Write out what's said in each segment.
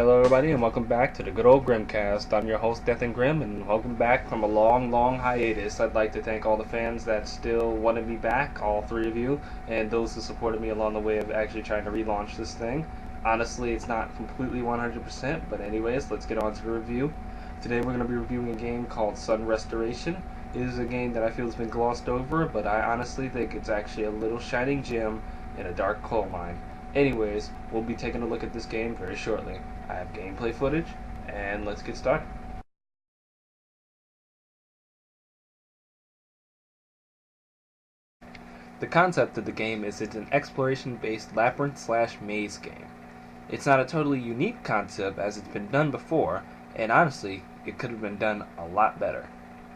Hello everybody and welcome back to the good old GrimCast. I'm your host Death and Grim, and welcome back from a long hiatus. I'd like to thank all the fans that still wanted me back, all three of you, and those who supported me along the way of actually trying to relaunch this thing. Honestly, it's not completely 100%, but anyways, let's get on to the review. Today we're going to be reviewing a game called Sun Restoration. It is a game that I feel has been glossed over, but I honestly think it's actually a little shining gem in a dark coal mine. Anyways, we'll be taking a look at this game very shortly. I have gameplay footage, and let's get started. The concept of the game is it's an exploration-based labyrinth/maze game. It's not a totally unique concept as it's been done before, and honestly, it could have been done a lot better.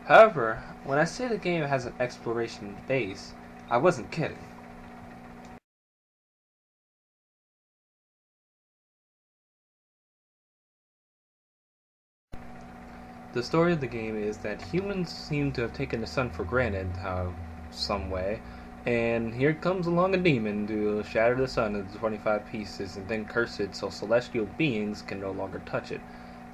However, when I say the game has an exploration base, I wasn't kidding. The story of the game is that humans seem to have taken the sun for granted, some way, and here comes along a demon to shatter the sun into 25 pieces and then curse it so celestial beings can no longer touch it.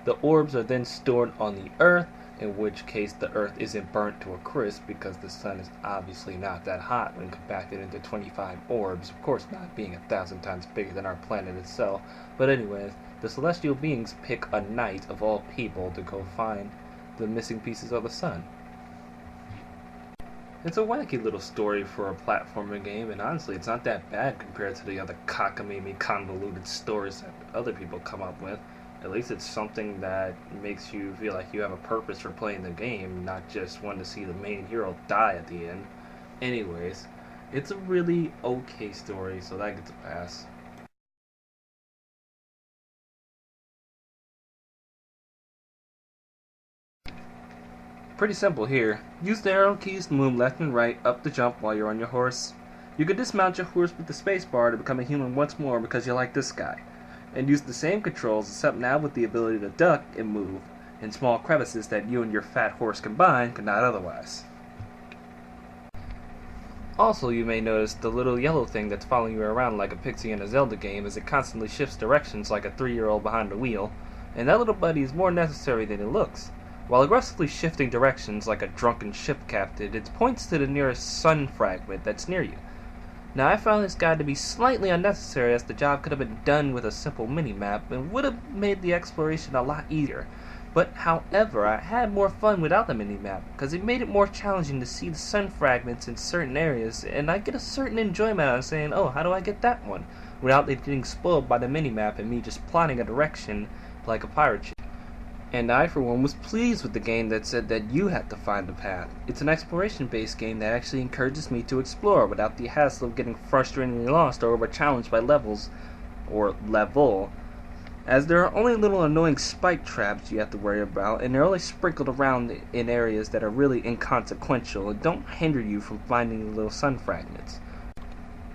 The orbs are then stored on the earth, in which case the earth isn't burnt to a crisp because the sun is obviously not that hot when compacted into 25 orbs, of course not being 1,000 times bigger than our planet itself. But anyways, the celestial beings pick a knight of all people to go find the missing pieces of the sun. It's a wacky little story for a platformer game, and honestly it's not that bad compared to the other cockamamie convoluted stories that other people come up with. At least it's something that makes you feel like you have a purpose for playing the game, not just one to see the main hero die at the end. Anyways, it's a really okay story, so that gets a pass. Pretty simple here. Use the arrow keys to move left and right up the jump while you're on your horse. You can dismount your horse with the spacebar to become a human once more because you like this guy. And use the same controls except now with the ability to duck and move in small crevices that you and your fat horse combined could not otherwise. Also, you may notice the little yellow thing that's following you around like a pixie in a Zelda game as it constantly shifts directions like a 3-year-old behind the wheel, and that little buddy is more necessary than it looks. While aggressively shifting directions like a drunken ship captain, it points to the nearest sun fragment that's near you. Now, I found this guy to be slightly unnecessary as the job could have been done with a simple mini-map and would have made the exploration a lot easier. But however, I had more fun without the mini-map because it made it more challenging to see the sun fragments in certain areas, and I get a certain enjoyment out of saying, oh, how do I get that one? Without it getting spoiled by the mini-map and me just plotting a direction like a pirate ship. And I, for one, was pleased with the game that said that you had to find the path. It's an exploration-based game that actually encourages me to explore without the hassle of getting frustratingly lost or over-challenged by levels, or level, as there are only little annoying spike traps you have to worry about, and they're only sprinkled around in areas that are really inconsequential and don't hinder you from finding the little sun fragments.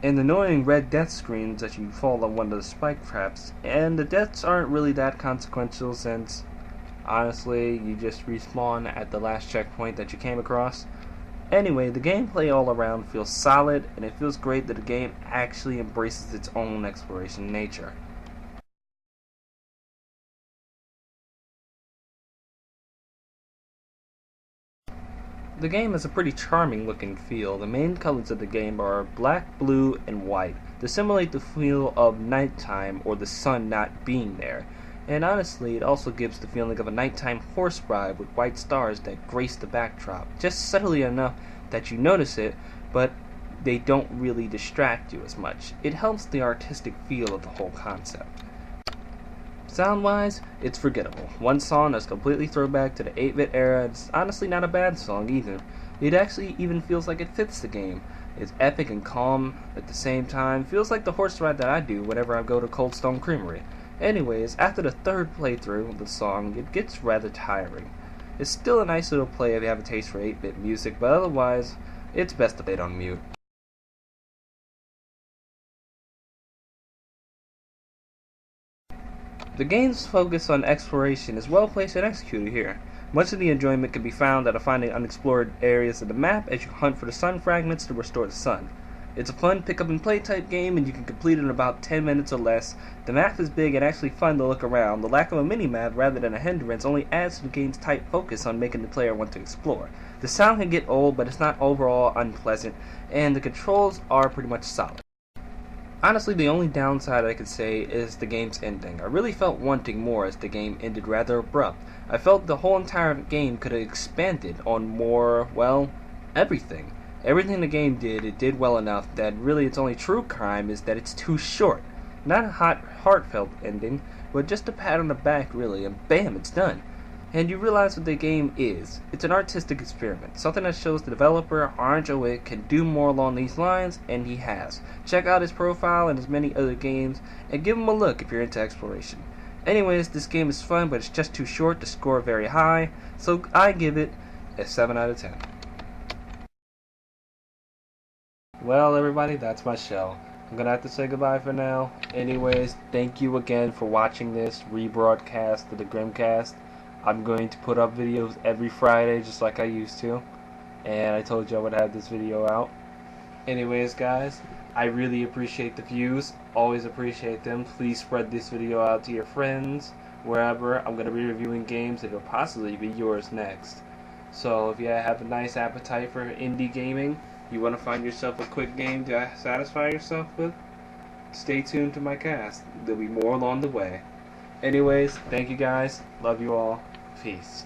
And the annoying red death screens as you fall on one of the spike traps, and the deaths aren't really that consequential since honestly, you just respawn at the last checkpoint that you came across. Anyway, the gameplay all around feels solid, and it feels great that the game actually embraces its own exploration nature. The game has a pretty charming looking feel. The main colors of the game are black, blue, and white to simulate the feel of nighttime or the sun not being there. And honestly, it also gives the feeling of a nighttime horse ride with white stars that grace the backdrop, just subtly enough that you notice it, but they don't really distract you as much. It helps the artistic feel of the whole concept. Sound-wise, it's forgettable. One song is completely throwback to the 8-bit era, and it's honestly not a bad song either. It actually even feels like it fits the game. It's epic and calm at the same time, feels like the horse ride that I do whenever I go to Cold Stone Creamery. Anyways, after the third playthrough of the song, it gets rather tiring. It's still a nice little play if you have a taste for 8-bit music, but otherwise, it's best to play it on mute. The game's focus on exploration is well placed and executed here. Much of the enjoyment can be found out of finding unexplored areas of the map as you hunt for the sun fragments to restore the sun. It's a fun pick up and play type game, and you can complete it in about 10 minutes or less. The map is big and actually fun to look around. The lack of a mini-map rather than a hindrance only adds to the game's tight focus on making the player want to explore. The sound can get old, but it's not overall unpleasant, and the controls are pretty much solid. Honestly, the only downside I could say is the game's ending. I really felt wanting more as the game ended rather abrupt. I felt the whole entire game could have expanded on more, well, everything. Everything the game did, it did well enough that really its only true crime is that it's too short. Not a heartfelt ending, but just a pat on the back really, and bam, it's done. And you realize what the game is. It's an artistic experiment, something that shows the developer, Orange Oit, can do more along these lines, and he has. Check out his profile and his many other games, and give him a look if you're into exploration. Anyways, this game is fun, but it's just too short to score very high, so I give it a 7 out of 10. Well, everybody, that's my show. I'm gonna have to say goodbye for now. Anyways, thank you again for watching this rebroadcast of the GrimCast. I'm going to put up videos every Friday just like I used to, and I told you I would have this video out. Anyways, guys, I really appreciate the views, always appreciate them. Please spread this video out to your friends, wherever. I'm going to be reviewing games that will possibly be yours next. So if you have a nice appetite for indie gaming, you want to find yourself a quick game to satisfy yourself with, stay tuned to my cast. There'll be more along the way. Anyways, thank you guys. Love you all. Peace.